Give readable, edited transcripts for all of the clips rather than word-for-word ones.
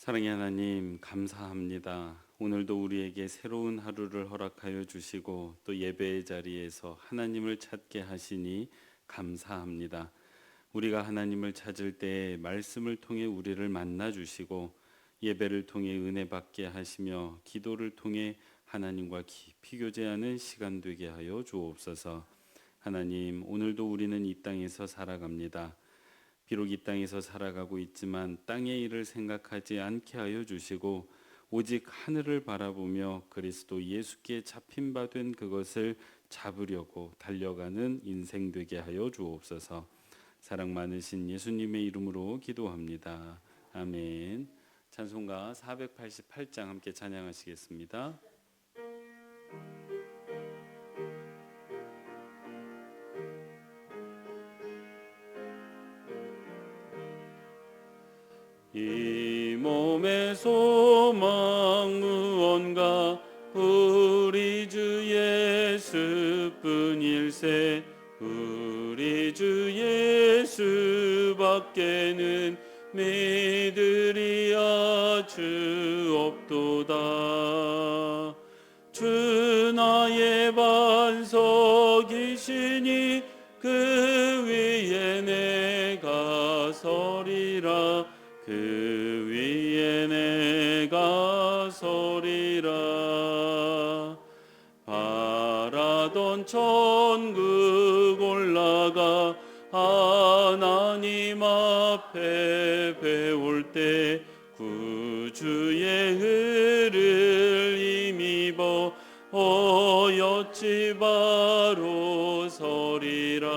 사랑의 하나님, 감사합니다. 오늘도 우리에게 새로운 하루를 허락하여 주시고 또 예배의 자리에서 하나님을 찾게 하시니 감사합니다. 우리가 하나님을 찾을 때 말씀을 통해 우리를 만나 주시고 예배를 통해 은혜 받게 하시며 기도를 통해 하나님과 깊이 교제하는 시간 되게 하여 주옵소서. 하나님, 오늘도 우리는 이 땅에서 살아갑니다. 비록 이 땅에서 살아가고 있지만 땅의 일을 생각하지 않게 하여 주시고 오직 하늘을 바라보며 그리스도 예수께 잡힌 바 된 그것을 잡으려고 달려가는 인생 되게 하여 주옵소서. 사랑 많으신 예수님의 이름으로 기도합니다. 아멘. 찬송가 488장 함께 찬양하시겠습니다. 이 몸의 소망 무언가 우리 주 예수뿐일세. 우리 주 예수밖에는 믿으리야 주 없도다. 주 나의 반석이시니 그 위에 내가 서리라. 그 위에 내가 서리라. 바라던 천국 올라가 하나님 앞에 배울 때 구주의 의를 힘입어 어여치 바로 서리라.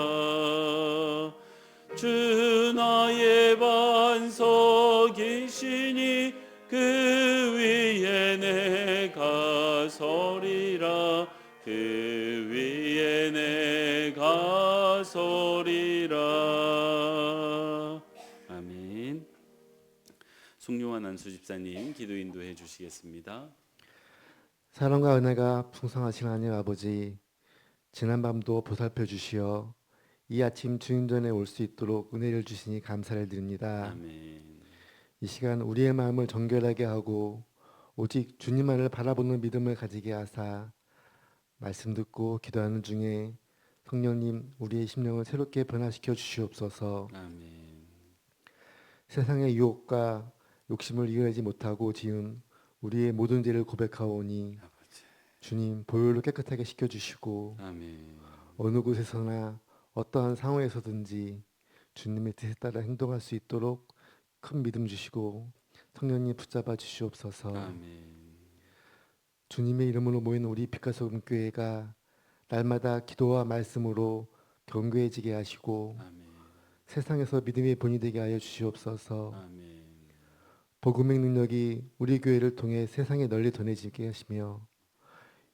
주 나의 반석이시니 그 위에 내가 서리라. 그 위에 내가 서리라. 아멘. 송용환 안수집사님 기도 인도해 주시겠습니다. 사랑과 은혜가 풍성하신 하나님 아버지, 지난 밤도 보살펴 주시어 이 아침 주님 전에 올 수 있도록 은혜를 주시니 감사를 드립니다. 아멘. 이 시간 우리의 마음을 정결하게 하고 오직 주님만을 바라보는 믿음을 가지게 하사 말씀 듣고 기도하는 중에 성령님 우리의 심령을 새롭게 변화시켜 주시옵소서. 아멘. 세상의 유혹과 욕심을 이겨내지 못하고 지은 우리의 모든 죄를 고백하오니 아버지. 주님 보혈로 깨끗하게 씻겨주시고 아멘. 어느 곳에서나 어떠한 상황에서든지 주님의 뜻에 따라 행동할 수 있도록 큰 믿음 주시고 성령님 붙잡아 주시옵소서. 아멘. 주님의 이름으로 모인 우리 빛과소금 교회가 날마다 기도와 말씀으로 견고해지게 하시고 아멘. 세상에서 믿음의 본이 되게 하여 주시옵소서. 아멘. 복음의 능력이 우리 교회를 통해 세상에 널리 전해지게 하시며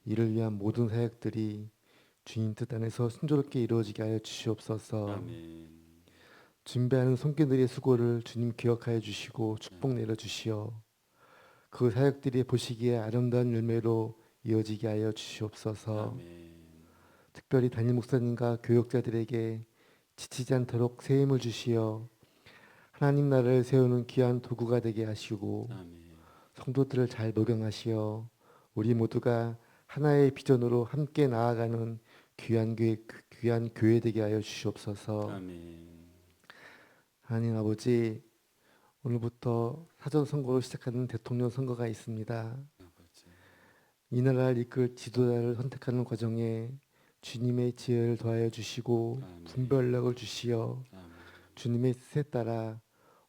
이를 위한 모든 사역들이 주님 뜻 안에서 순조롭게 이루어지게 하여 주시옵소서. 아멘. 준비하는 손길들의 수고를 주님 기억하여 주시고 축복 내려 주시어 그 사역들이 보시기에 아름다운 열매로 이어지게 하여 주시옵소서. 아멘. 특별히 담임 목사님과 교역자들에게 지치지 않도록 새 힘을 주시어 하나님 나라를 세우는 귀한 도구가 되게 하시고 아멘. 성도들을 잘 목용하시어 우리 모두가 하나의 비전으로 함께 나아가는 귀한 교회 되게 하여 주시옵소서. 아멘. 하나님 아버지, 오늘부터 사전 선거로 시작하는 대통령 선거가 있습니다. 아버지. 이 나라를 이끌 지도자를 선택하는 과정에 주님의 지혜를 더하여 주시고 아멘. 분별력을 주시어 아멘. 주님의 뜻에 따라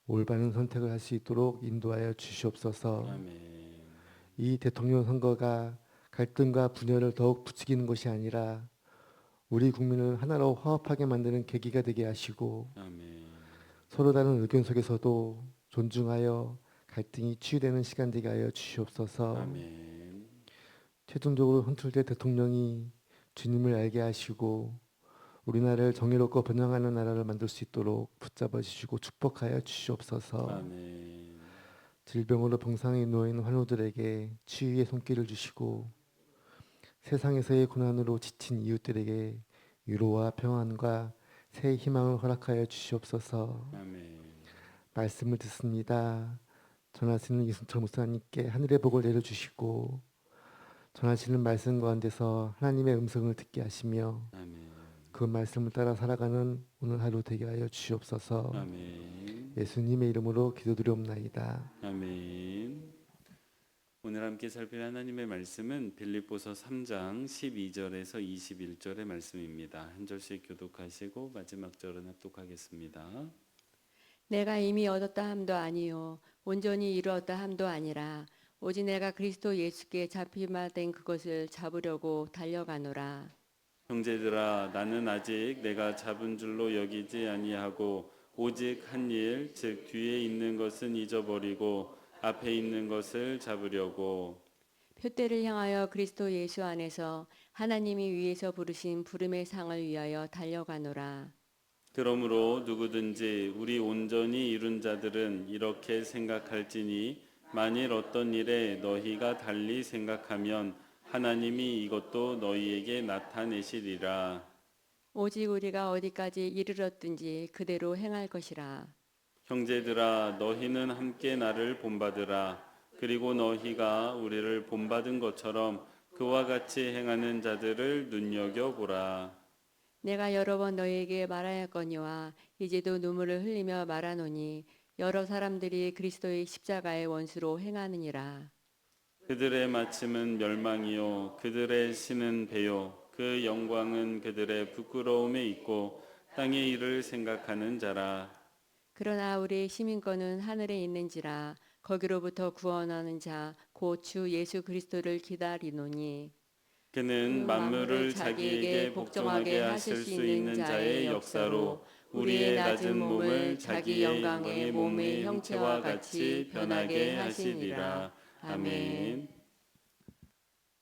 올바른 선택을 할 수 있도록 인도하여 주시옵소서. 아멘. 이 대통령 선거가 갈등과 분열을 더욱 부추기는 것이 아니라 우리 국민을 하나로 화합하게 만드는 계기가 되게 하시고 아멘. 서로 다른 의견 속에서도 존중하여 갈등이 치유되는 시간 되게 하여 주시옵소서. 아멘. 최종적으로 선출된 대통령이 주님을 알게 하시고 우리나라를 정의롭고 번영하는 나라를 만들 수 있도록 붙잡아 주시고 축복하여 주시옵소서. 아멘. 질병으로 병상에 누워있는 환우들에게 치유의 손길을 주시고 세상에서의 고난으로 지친 이웃들에게 위로와 평안과 새 희망을 허락하여 주시옵소서. 아멘. 말씀을 듣습니다. 전하시는 이순철 목사님께 하늘의 복을 내려주시고 전하시는 말씀 가운데서 하나님의 음성을 듣게 하시며 아멘. 그 말씀을 따라 살아가는 오늘 하루 되게 하여 주시옵소서. 아멘. 예수님의 이름으로 기도드리옵나이다. 아멘. 오늘 함께 살필 하나님의 말씀은 빌립보서 3장 12절에서 21절의 말씀입니다. 한 절씩 교독하시고 마지막 절은 합독하겠습니다. 내가 이미 얻었다 함도 아니요 온전히 이루었다 함도 아니라 오직 내가 그리스도 예수께 잡히마 된 그것을 잡으려고 달려가노라. 형제들아, 나는 아직 내가 잡은 줄로 여기지 아니하고 오직 한 일, 즉 뒤에 있는 것은 잊어버리고 앞에 있는 것을 잡으려고. 표대를 향하여 그리스도 예수 안에서 하나님이 위에서 부르신 부름의 상을 위하여 달려가노라. 그러므로 누구든지 우리 온전히 이룬 자들은 이렇게 생각할지니 만일 어떤 일에 너희가 달리 생각하면 하나님이 이것도 너희에게 나타내시리라. 오직 우리가 어디까지 이르렀든지 그대로 행할 것이라. 형제들아, 너희는 함께 나를 본받으라. 그리고 너희가 우리를 본받은 것처럼 그와 같이 행하는 자들을 눈여겨보라. 내가 여러 번 너희에게 말하였거니와 이제도 눈물을 흘리며 말하노니 여러 사람들이 그리스도의 십자가의 원수로 행하느니라. 그들의 마침은 멸망이요 그들의 신은 배요 그 영광은 그들의 부끄러움에 있고 땅의 일을 생각하는 자라. 그러나 우리의 시민권은 하늘에 있는지라 거기로부터 구원하는 자 곧 주 예수 그리스도를 기다리노니 그는 만물을 자기에게 복종하게 하실 수 있는 자의 역사로 우리의 낮은 몸을 자기 영광의 몸의 형체와 같이 변하게 하시리라. 아멘.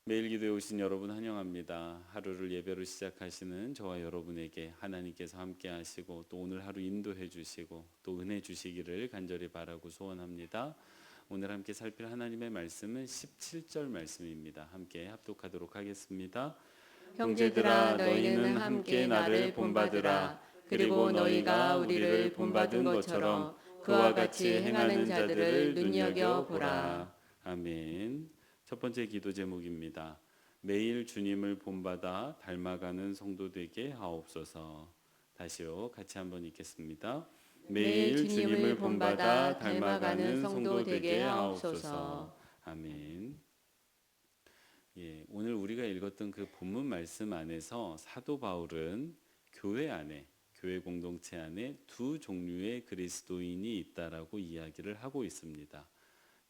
매일 기도에 오신 여러분 환영합니다. 하루를 예배로 시작하시는 저와 여러분에게 하나님께서 함께 하시고 또 오늘 하루 인도해 주시고 또 은혜 주시기를 간절히 바라고 소원합니다. 오늘 함께 살필 하나님의 말씀은 17절 말씀입니다. 함께 합독하도록 하겠습니다. 형제들아 너희는 함께 나를 본받으라. 그리고 너희가 우리를 본받은 것처럼 그와 같이 행하는 자들을 눈여겨보라. 아멘. 첫 번째 기도 제목입니다. 매일 주님을 본받아 닮아가는 성도 되게 하옵소서. 다시요, 같이 한번 읽겠습니다. 매일 주님을 본받아 닮아가는 성도 되게 하옵소서. 아멘. 예, 오늘 우리가 읽었던 그 본문 말씀 안에서 사도 바울은 교회 안에, 교회 공동체 안에 두 종류의 그리스도인이 있다라고 이야기를 하고 있습니다.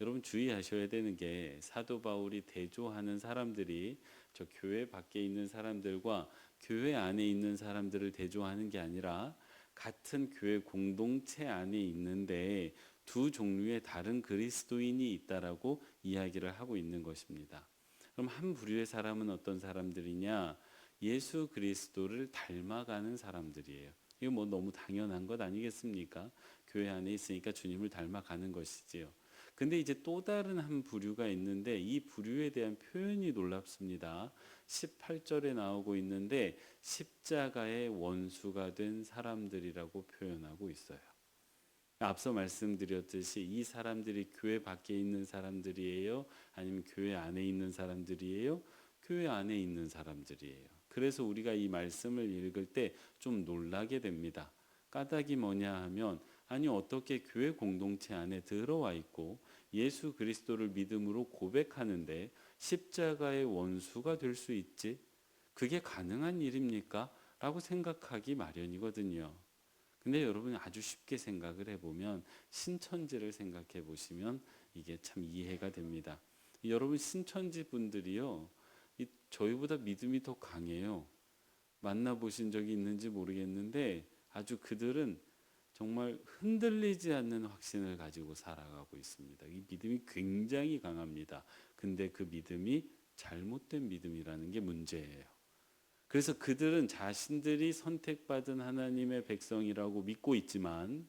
여러분 주의하셔야 되는 게 사도 바울이 대조하는 사람들이 저 교회 밖에 있는 사람들과 교회 안에 있는 사람들을 대조하는 게 아니라 같은 교회 공동체 안에 있는데 두 종류의 다른 그리스도인이 있다라고 이야기를 하고 있는 것입니다. 그럼 한 부류의 사람은 어떤 사람들이냐? 예수 그리스도를 닮아가는 사람들이에요. 이거 뭐 너무 당연한 것 아니겠습니까? 교회 안에 있으니까 주님을 닮아가는 것이지요. 근데 이제 또 다른 한 부류가 있는데 이 부류에 대한 표현이 놀랍습니다. 18절에 나오고 있는데 십자가의 원수가 된 사람들이라고 표현하고 있어요. 앞서 말씀드렸듯이 이 사람들이 교회 밖에 있는 사람들이에요? 아니면 교회 안에 있는 사람들이에요? 교회 안에 있는 사람들이에요. 그래서 우리가 이 말씀을 읽을 때 좀 놀라게 됩니다. 까닭이 뭐냐 하면 아니 어떻게 교회 공동체 안에 들어와 있고 예수 그리스도를 믿음으로 고백하는데 십자가의 원수가 될 수 있지? 그게 가능한 일입니까? 라고 생각하기 마련이거든요. 근데 여러분 아주 쉽게 생각을 해보면 신천지를 생각해 보시면 이게 참 이해가 됩니다. 여러분 신천지 분들이요, 저희보다 믿음이 더 강해요. 만나보신 적이 있는지 모르겠는데 아주 그들은 정말 흔들리지 않는 확신을 가지고 살아가고 있습니다. 이 믿음이 굉장히 강합니다. 근데 그 믿음이 잘못된 믿음이라는 게 문제예요. 그래서 그들은 자신들이 선택받은 하나님의 백성이라고 믿고 있지만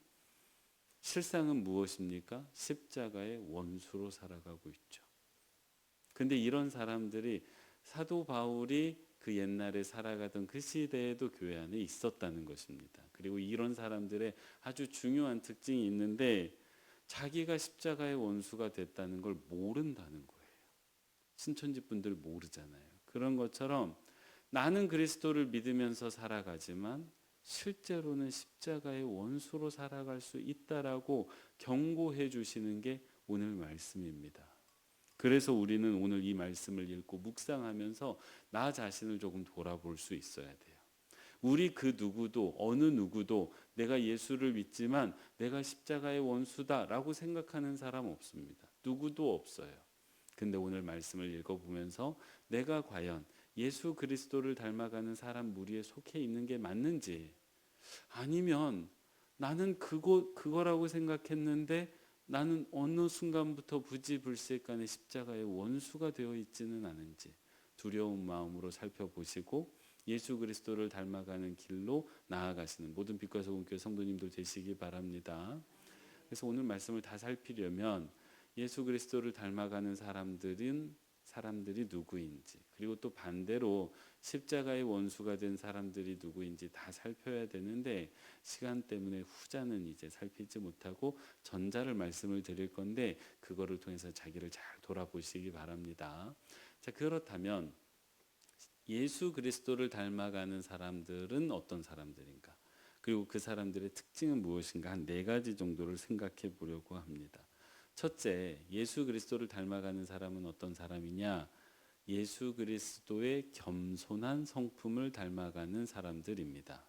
실상은 무엇입니까? 십자가의 원수로 살아가고 있죠. 근데 이런 사람들이 사도 바울이 그 옛날에 살아가던 그 시대에도 교회 안에 있었다는 것입니다. 그리고 이런 사람들의 아주 중요한 특징이 있는데 자기가 십자가의 원수가 됐다는 걸 모른다는 거예요. 신천지 분들 모르잖아요. 그런 것처럼 나는 그리스도를 믿으면서 살아가지만 실제로는 십자가의 원수로 살아갈 수 있다라고 경고해 주시는 게 오늘 말씀입니다. 그래서 우리는 오늘 이 말씀을 읽고 묵상하면서 나 자신을 조금 돌아볼 수 있어야 돼요. 우리 그 누구도 어느 누구도 내가 예수를 믿지만 내가 십자가의 원수다라고 생각하는 사람 없습니다. 누구도 없어요. 근데 오늘 말씀을 읽어보면서 내가 과연 예수 그리스도를 닮아가는 사람 무리에 속해 있는 게 맞는지, 아니면 나는 그거라고 생각했는데 나는 어느 순간부터 부지불식간에 십자가의 원수가 되어 있지는 않은지 두려운 마음으로 살펴보시고 예수 그리스도를 닮아가는 길로 나아가시는 모든 빛과 소금교회 성도님들 되시기 바랍니다. 그래서 오늘 말씀을 다 살피려면 예수 그리스도를 닮아가는 사람들이 누구인지, 그리고 또 반대로 십자가의 원수가 된 사람들이 누구인지 다 살펴야 되는데 시간 때문에 후자는 이제 살피지 못하고 전자를 말씀을 드릴 건데 그거를 통해서 자기를 잘 돌아보시기 바랍니다. 자, 그렇다면 예수 그리스도를 닮아가는 사람들은 어떤 사람들인가? 그리고 그 사람들의 특징은 무엇인가? 한 4가지 정도를 생각해 보려고 합니다. 첫째, 예수 그리스도를 닮아가는 사람은 어떤 사람이냐? 예수 그리스도의 겸손한 성품을 닮아가는 사람들입니다.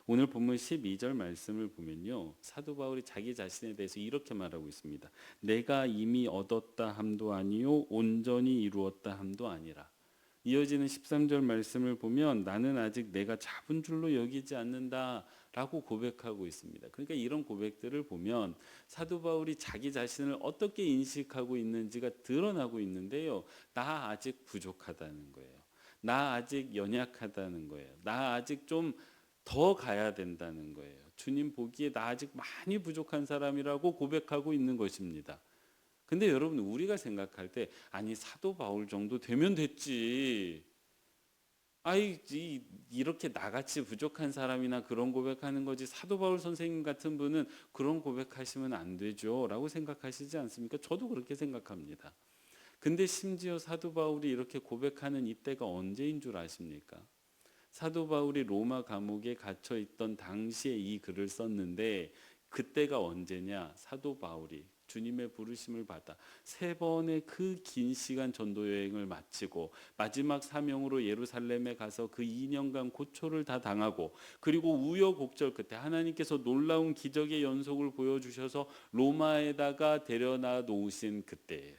오늘 본문 12절 말씀을 보면요, 사도 바울이 자기 자신에 대해서 이렇게 말하고 있습니다. 내가 이미 얻었다 함도 아니요 온전히 이루었다 함도 아니라. 이어지는 13절 말씀을 보면 나는 아직 내가 잡은 줄로 여기지 않는다라고 고백하고 있습니다. 그러니까 이런 고백들을 보면 사도 바울이 자기 자신을 어떻게 인식하고 있는지가 드러나고 있는데요. 나 아직 부족하다는 거예요. 나 아직 연약하다는 거예요. 나 아직 좀 더 가야 된다는 거예요. 주님 보기에 나 아직 많이 부족한 사람이라고 고백하고 있는 것입니다. 근데 여러분, 우리가 생각할 때 아니 사도 바울 정도 되면 됐지, 이렇게 나같이 부족한 사람이나 그런 고백하는 거지, 사도 바울 선생님 같은 분은 그런 고백하시면 안 되죠 라고 생각하시지 않습니까? 저도 그렇게 생각합니다. 근데 심지어 사도 바울이 이렇게 고백하는 이때가 언제인 줄 아십니까? 사도 바울이 로마 감옥에 갇혀 있던 당시에 이 글을 썼는데 그때가 언제냐? 사도 바울이 주님의 부르심을 받아 3번의 그 긴 시간 전도 여행을 마치고 마지막 사명으로 예루살렘에 가서 그 2년간 고초를 다 당하고, 그리고 우여곡절 끝에 하나님께서 놀라운 기적의 연속을 보여주셔서 로마에다가 데려다 놓으신 그때예요.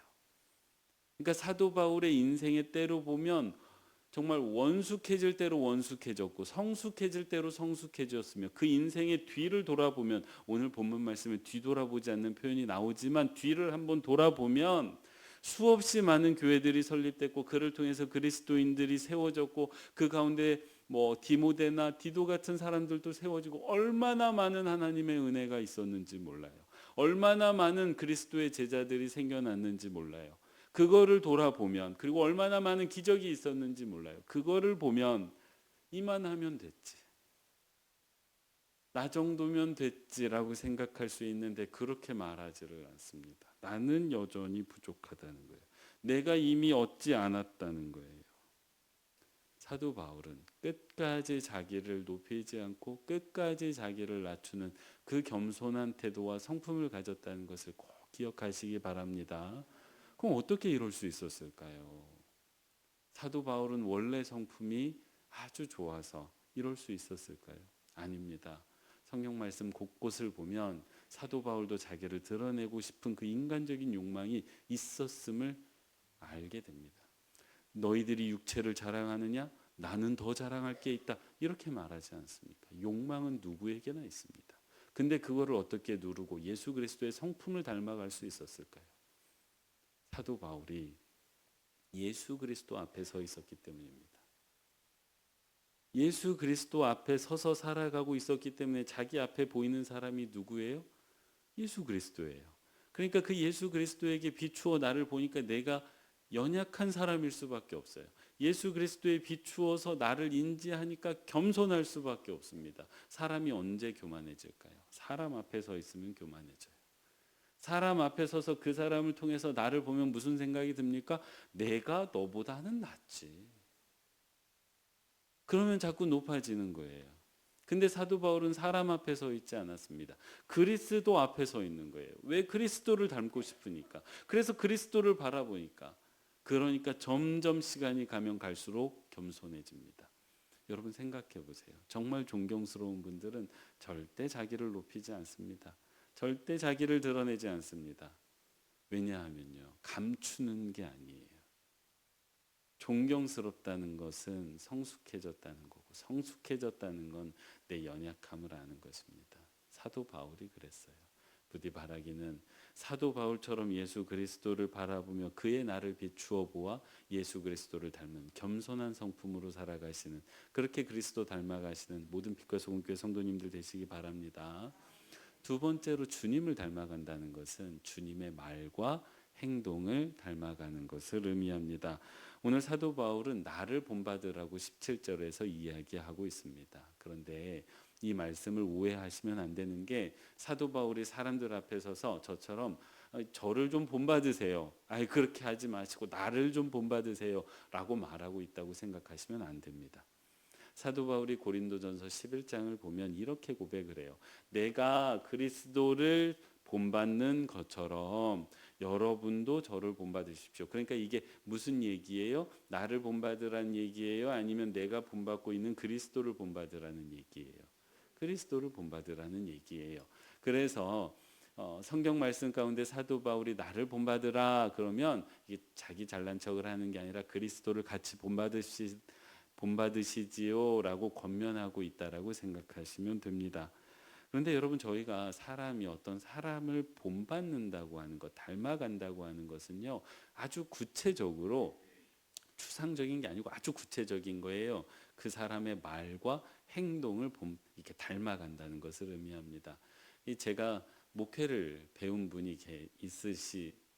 그러니까 사도 바울의 인생의 때로 보면 정말 원숙해질 대로 원숙해졌고 성숙해질 대로 성숙해졌으며, 그 인생의 뒤를 돌아보면, 오늘 본문 말씀에 뒤돌아보지 않는 표현이 나오지만 뒤를 한번 돌아보면 수없이 많은 교회들이 설립됐고 그를 통해서 그리스도인들이 세워졌고 그 가운데 디모데나 디도 같은 사람들도 세워지고 얼마나 많은 하나님의 은혜가 있었는지 몰라요. 얼마나 많은 그리스도의 제자들이 생겨났는지 몰라요. 그거를 돌아보면, 그리고 얼마나 많은 기적이 있었는지 몰라요. 그거를 보면 이만하면 됐지, 나 정도면 됐지라고 생각할 수 있는데 그렇게 말하지를 않습니다. 나는 여전히 부족하다는 거예요. 내가 이미 얻지 않았다는 거예요. 사도 바울은 끝까지 자기를 높이지 않고 끝까지 자기를 낮추는 그 겸손한 태도와 성품을 가졌다는 것을 꼭 기억하시기 바랍니다. 그럼 어떻게 이럴 수 있었을까요? 사도 바울은 원래 성품이 아주 좋아서 이럴 수 있었을까요? 아닙니다. 성경 말씀 곳곳을 보면 사도 바울도 자기를 드러내고 싶은 그 인간적인 욕망이 있었음을 알게 됩니다. 너희들이 육체를 자랑하느냐? 나는 더 자랑할 게 있다. 이렇게 말하지 않습니까? 욕망은 누구에게나 있습니다. 근데 그거를 어떻게 누르고 예수 그리스도의 성품을 닮아갈 수 있었을까요? 사도 바울이 예수 그리스도 앞에 서 있었기 때문입니다. 예수 그리스도 앞에 서서 살아가고 있었기 때문에 자기 앞에 보이는 사람이 누구예요? 예수 그리스도예요. 그러니까 그 예수 그리스도에게 비추어 나를 보니까 내가 연약한 사람일 수밖에 없어요. 예수 그리스도에 비추어서 나를 인지하니까 겸손할 수밖에 없습니다. 사람이 언제 교만해질까요? 사람 앞에 서 있으면 교만해져요. 사람 앞에 서서 그 사람을 통해서 나를 보면 무슨 생각이 듭니까? 내가 너보다는 낫지. 그러면 자꾸 높아지는 거예요. 근데 사도 바울은 사람 앞에 서 있지 않았습니다. 그리스도 앞에 서 있는 거예요. 왜? 그리스도를 닮고 싶으니까. 그래서 그리스도를 바라보니까. 그러니까 점점 시간이 가면 갈수록 겸손해집니다. 여러분 생각해 보세요. 정말 존경스러운 분들은 절대 자기를 높이지 않습니다. 절대 자기를 드러내지 않습니다. 왜냐하면요, 감추는 게 아니에요. 존경스럽다는 것은 성숙해졌다는 거고, 성숙해졌다는 건 내 연약함을 아는 것입니다. 사도 바울이 그랬어요. 부디 바라기는 사도 바울처럼 예수 그리스도를 바라보며 그의 나를 비추어 보아 예수 그리스도를 닮은 겸손한 성품으로 살아가시는, 그렇게 그리스도 닮아가시는 모든 빛과 소금교회 성도님들 되시기 바랍니다. 두 번째로 주님을 닮아간다는 것은 주님의 말과 행동을 닮아가는 것을 의미합니다. 오늘 사도 바울은 나를 본받으라고 17절에서 이야기하고 있습니다. 그런데 이 말씀을 오해하시면 안 되는 게, 사도 바울이 사람들 앞에 서서 저처럼 저를 좀 본받으세요, 아이 그렇게 하지 마시고 나를 좀 본받으세요 라고 말하고 있다고 생각하시면 안 됩니다. 사도 바울이 고린도전서 11장을 보면 이렇게 고백을 해요. 내가 그리스도를 본받는 것처럼 여러분도 저를 본받으십시오. 그러니까 이게 무슨 얘기예요? 나를 본받으라는 얘기예요? 아니면 내가 본받고 있는 그리스도를 본받으라는 얘기예요? 그리스도를 본받으라는 얘기예요. 그래서 성경 말씀 가운데 사도 바울이 나를 본받으라 그러면 이게 자기 잘난 척을 하는 게 아니라 그리스도를 같이 본받으시지요라고 권면하고 있다라고 생각하시면 됩니다. 그런데 여러분, 저희가 사람이 어떤 사람을 본받는다고 하는 것, 닮아간다고 하는 것은요, 아주 구체적으로 추상적인 게 아니고 아주 구체적인 거예요. 그 사람의 말과 행동을 이렇게 닮아간다는 것을 의미합니다. 제가 목회를 배운 분이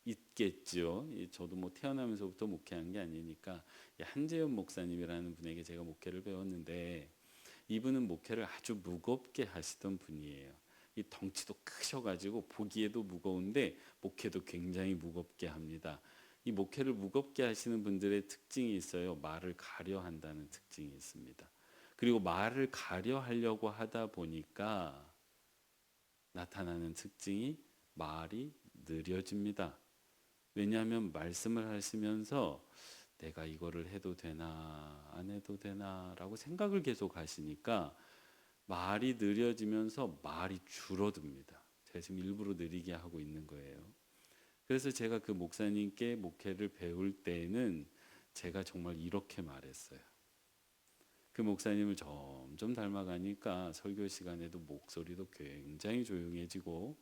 있겠죠. 저도 뭐 태어나면서부터 목회한 게 아니니까, 한재현 목사님이라는 분에게 제가 목회를 배웠는데, 이분은 목회를 아주 무겁게 하시던 분이에요. 이 덩치도 크셔가지고 보기에도 무거운데 목회도 굉장히 무겁게 합니다. 이 목회를 무겁게 하시는 분들의 특징이 있어요. 말을 가려 한다는 특징이 있습니다. 그리고 말을 가려 하려고 하다 보니까 나타나는 특징이 말이 느려집니다. 왜냐하면 말씀을 하시면서 내가 이거를 해도 되나 안 해도 되나 라고 생각을 계속 하시니까 말이 느려지면서 말이 줄어듭니다. 제가 지금 일부러 느리게 하고 있는 거예요. 그래서 제가 그 목사님께 목회를 배울 때에는 제가 정말 이렇게 말했어요. 그 목사님을 점점 닮아가니까 설교 시간에도 목소리도 굉장히 조용해지고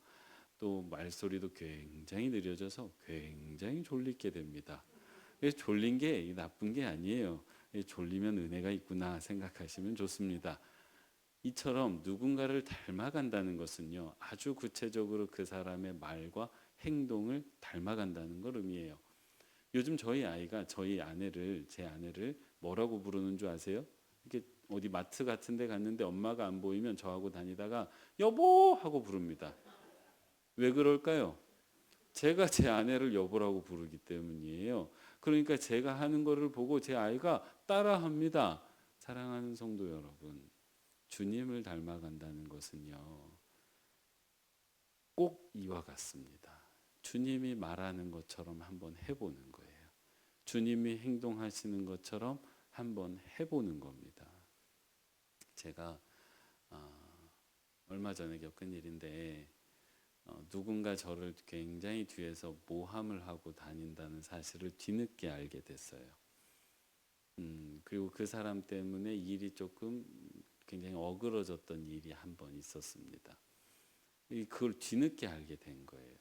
또 말소리도 굉장히 느려져서 굉장히 졸리게 됩니다. 졸린 게 나쁜 게 아니에요. 졸리면 은혜가 있구나 생각하시면 좋습니다. 이처럼 누군가를 닮아간다는 것은요, 아주 구체적으로 그 사람의 말과 행동을 닮아간다는 걸 의미해요. 요즘 저희 아이가 제 아내를 뭐라고 부르는 줄 아세요? 이렇게 어디 마트 같은 데 갔는데 엄마가 안 보이면 저하고 다니다가 여보 하고 부릅니다. 왜 그럴까요? 제가 제 아내를 여보라고 부르기 때문이에요. 그러니까 제가 하는 거를 보고 제 아이가 따라합니다. 사랑하는 성도 여러분, 주님을 닮아간다는 것은요, 꼭 이와 같습니다. 주님이 말하는 것처럼 한번 해보는 거예요. 주님이 행동하시는 것처럼 한번 해보는 겁니다. 제가 얼마 전에 겪은 일인데, 누군가 저를 굉장히 뒤에서 모함을 하고 다닌다는 사실을 뒤늦게 알게 됐어요. 그리고 그 사람 때문에 일이 조금 굉장히 어그러졌던 일이 한 번 있었습니다. 그걸 뒤늦게 알게 된 거예요.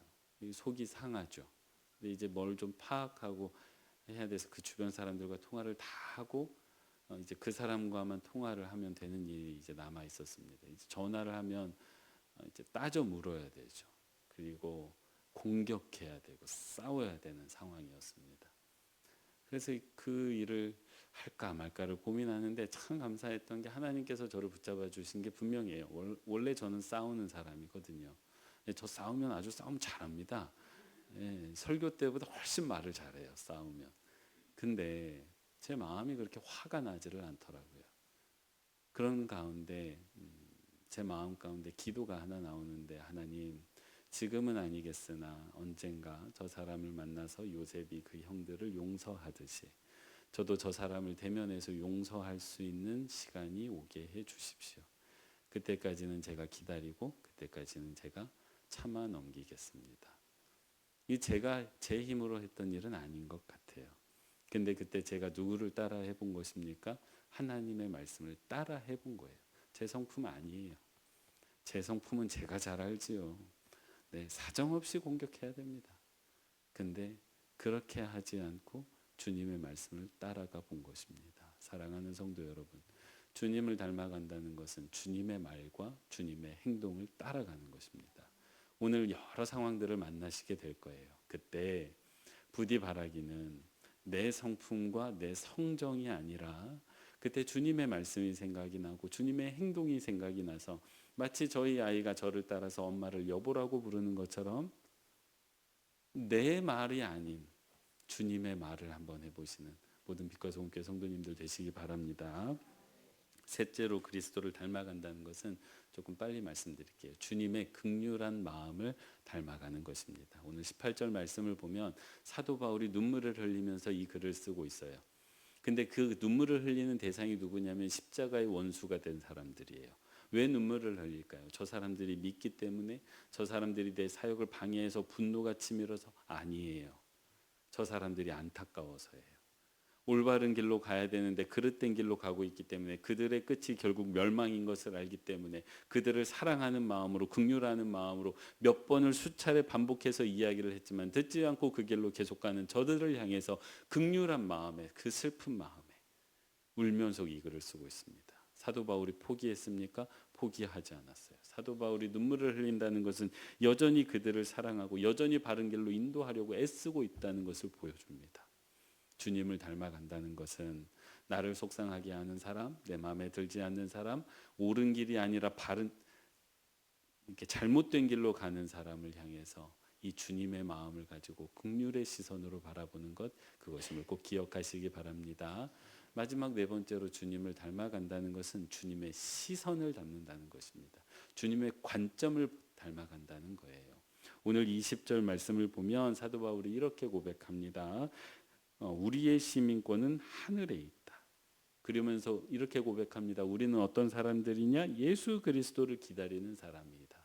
속이 상하죠. 근데 이제 뭘 좀 파악하고 해야 돼서 그 주변 사람들과 통화를 다 하고 이제 그 사람과만 통화를 하면 되는 일이 이제 남아 있었습니다. 이제 전화를 하면 이제 따져 물어야 되죠. 그리고 공격해야 되고 싸워야 되는 상황이었습니다. 그래서 그 일을 할까 말까를 고민하는데 참 감사했던 게, 하나님께서 저를 붙잡아 주신 게 분명해요. 원래 저는 싸우는 사람이거든요. 예, 저 싸우면 아주 싸움 잘합니다. 예, 설교 때보다 훨씬 말을 잘해요. 싸우면. 근데 제 마음이 그렇게 화가 나지를 않더라고요. 그런 가운데 제 마음 가운데 기도가 하나 나오는데, 하나님, 지금은 아니겠으나 언젠가 저 사람을 만나서 요셉이 그 형들을 용서하듯이 저도 저 사람을 대면해서 용서할 수 있는 시간이 오게 해 주십시오. 그때까지는 제가 기다리고 그때까지는 제가 참아 넘기겠습니다. 이 제가 제 힘으로 했던 일은 아닌 것 같아요. 근데 그때 제가 누구를 따라 해본 것입니까? 하나님의 말씀을 따라 해본 거예요. 제 성품 아니에요. 제 성품은 제가 잘 알지요. 네, 사정없이 공격해야 됩니다. 근데 그렇게 하지 않고 주님의 말씀을 따라가 본 것입니다. 사랑하는 성도 여러분, 주님을 닮아간다는 것은 주님의 말과 주님의 행동을 따라가는 것입니다. 오늘 여러 상황들을 만나시게 될 거예요. 그때 부디 바라기는 내 성품과 내 성정이 아니라 그때 주님의 말씀이 생각이 나고 주님의 행동이 생각이 나서, 마치 저희 아이가 저를 따라서 엄마를 여보라고 부르는 것처럼 내 말이 아닌 주님의 말을 한번 해보시는 모든 빛과 소금교회 성도님들 되시기 바랍니다. 셋째로 그리스도를 닮아간다는 것은, 조금 빨리 말씀드릴게요, 주님의 긍휼한 마음을 닮아가는 것입니다. 오늘 18절 말씀을 보면 사도 바울이 눈물을 흘리면서 이 글을 쓰고 있어요. 근데 그 눈물을 흘리는 대상이 누구냐면 십자가의 원수가 된 사람들이에요. 왜 눈물을 흘릴까요? 저 사람들이 믿기 때문에? 저 사람들이 내 사역을 방해해서 분노가 치밀어서? 아니에요. 저 사람들이 안타까워서예요. 올바른 길로 가야 되는데 그릇된 길로 가고 있기 때문에, 그들의 끝이 결국 멸망인 것을 알기 때문에 그들을 사랑하는 마음으로, 긍휼하는 마음으로 몇 번을 수차례 반복해서 이야기를 했지만 듣지 않고 그 길로 계속 가는 저들을 향해서 긍휼한 마음에, 그 슬픈 마음에 울면서 이 글을 쓰고 있습니다. 사도 바울이 포기했습니까? 포기하지 않았어요. 사도 바울이 눈물을 흘린다는 것은 여전히 그들을 사랑하고 여전히 바른 길로 인도하려고 애쓰고 있다는 것을 보여줍니다. 주님을 닮아간다는 것은 나를 속상하게 하는 사람, 내 마음에 들지 않는 사람, 옳은 길이 아니라 바른, 이렇게 잘못된 길로 가는 사람을 향해서 이 주님의 마음을 가지고 긍휼의 시선으로 바라보는 것, 그것임을 꼭 기억하시기 바랍니다. 마지막 네 번째로 주님을 닮아간다는 것은 주님의 시선을 닮는다는 것입니다. 주님의 관점을 닮아간다는 거예요. 오늘 20절 말씀을 보면 사도 바울이 이렇게 고백합니다. 우리의 시민권은 하늘에 있다. 그러면서 이렇게 고백합니다. 우리는 어떤 사람들이냐? 예수 그리스도를 기다리는 사람이다.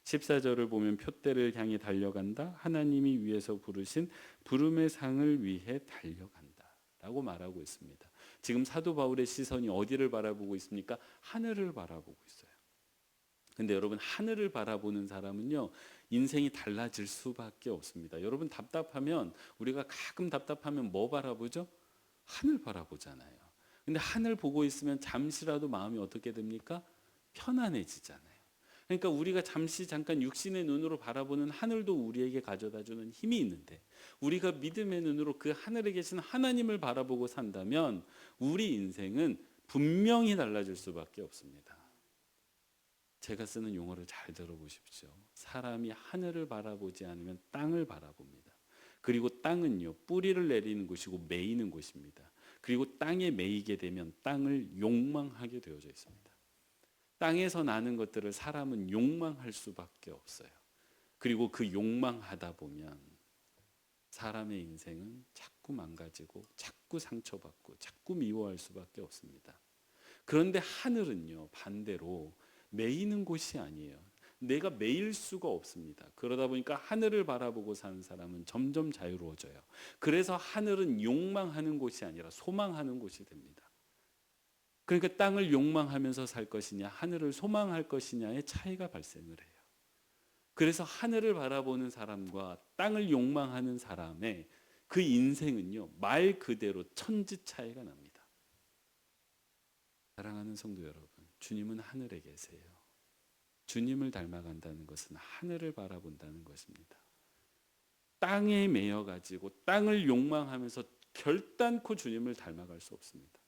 14절을 보면 표대를 향해 달려간다. 하나님이 위에서 부르신 부름의 상을 위해 달려간다 라고 말하고 있습니다. 지금 사도 바울의 시선이 어디를 바라보고 있습니까? 하늘을 바라보고 있어요. 근데 여러분, 하늘을 바라보는 사람은요, 인생이 달라질 수밖에 없습니다. 여러분, 우리가 가끔 답답하면 뭐 바라보죠? 하늘 바라보잖아요. 근데 하늘 보고 있으면 잠시라도 마음이 어떻게 됩니까? 편안해지잖아요. 그러니까 우리가 잠깐 육신의 눈으로 바라보는 하늘도 우리에게 가져다주는 힘이 있는데, 우리가 믿음의 눈으로 그 하늘에 계신 하나님을 바라보고 산다면 우리 인생은 분명히 달라질 수밖에 없습니다. 제가 쓰는 용어를 잘 들어보십시오. 사람이 하늘을 바라보지 않으면 땅을 바라봅니다. 그리고 땅은요, 뿌리를 내리는 곳이고 매이는 곳입니다. 그리고 땅에 매이게 되면 땅을 욕망하게 되어져 있습니다. 땅에서 나는 것들을 사람은 욕망할 수밖에 없어요. 그리고 그 욕망하다 보면 사람의 인생은 자꾸 망가지고 자꾸 상처받고 자꾸 미워할 수밖에 없습니다. 그런데 하늘은요, 반대로 매이는 곳이 아니에요. 내가 매일 수가 없습니다. 그러다 보니까 하늘을 바라보고 사는 사람은 점점 자유로워져요. 그래서 하늘은 욕망하는 곳이 아니라 소망하는 곳이 됩니다. 그러니까 땅을 욕망하면서 살 것이냐, 하늘을 소망할 것이냐의 차이가 발생을 해요. 그래서 하늘을 바라보는 사람과 땅을 욕망하는 사람의 그 인생은요, 말 그대로 천지 차이가 납니다. 사랑하는 성도 여러분, 주님은 하늘에 계세요. 주님을 닮아간다는 것은 하늘을 바라본다는 것입니다. 땅에 매여 가지고 땅을 욕망하면서 결단코 주님을 닮아갈 수 없습니다.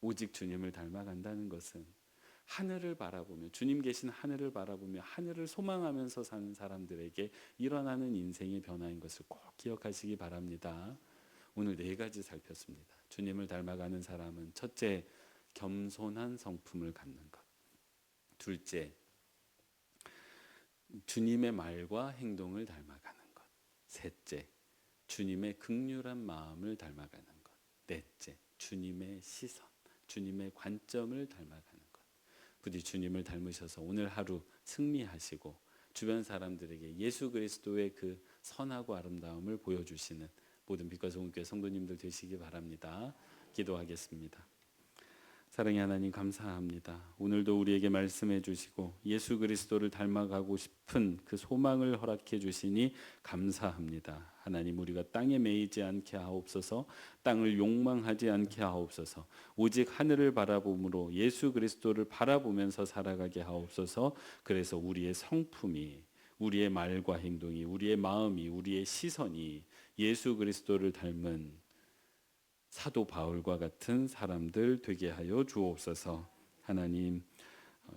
오직 주님을 닮아간다는 것은 하늘을 바라보며 주님 계신 하늘을 바라보며 하늘을 소망하면서 사는 사람들에게 일어나는 인생의 변화인 것을 꼭 기억하시기 바랍니다. 오늘 4가지 살폈습니다. 주님을 닮아가는 사람은 첫째, 겸손한 성품을 갖는 것. 둘째, 주님의 말과 행동을 닮아가는 것. 셋째, 주님의 극률한 마음을 닮아가는 것. 넷째, 주님의 시선, 주님의 관점을 닮아가는 것. 부디 주님을 닮으셔서 오늘 하루 승리하시고 주변 사람들에게 예수 그리스도의 그 선하고 아름다움을 보여주시는 모든 빛과 소금교회 성도님들 되시기 바랍니다. 기도하겠습니다. 사랑의 하나님 감사합니다. 오늘도 우리에게 말씀해 주시고 예수 그리스도를 닮아가고 싶은 그 소망을 허락해 주시니 감사합니다. 하나님, 우리가 땅에 매이지 않게 하옵소서. 땅을 욕망하지 않게 하옵소서. 오직 하늘을 바라봄으로 예수 그리스도를 바라보면서 살아가게 하옵소서. 그래서 우리의 성품이, 우리의 말과 행동이, 우리의 마음이, 우리의 시선이 예수 그리스도를 닮은 사도 바울과 같은 사람들 되게 하여 주옵소서. 하나님,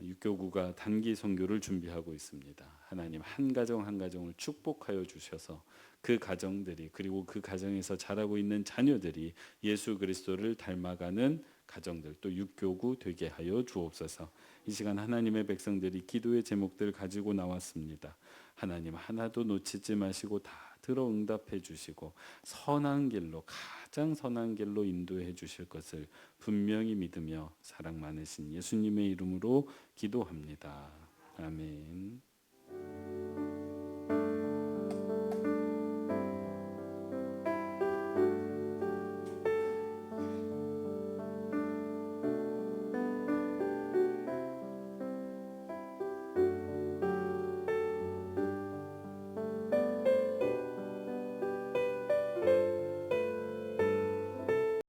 육교구가 단기 선교를 준비하고 있습니다. 하나님, 한 가정 한 가정을 축복하여 주셔서 그 가정들이, 그리고 그 가정에서 자라고 있는 자녀들이 예수 그리스도를 닮아가는 가정들, 또 육교구 되게 하여 주옵소서. 이 시간 하나님의 백성들이 기도의 제목들 가지고 나왔습니다. 하나님, 하나도 놓치지 마시고 다 들어 응답해 주시고 선한 길로, 가장 선한 길로 인도해 주실 것을 분명히 믿으며 사랑 많으신 예수님의 이름으로 기도합니다. 아멘.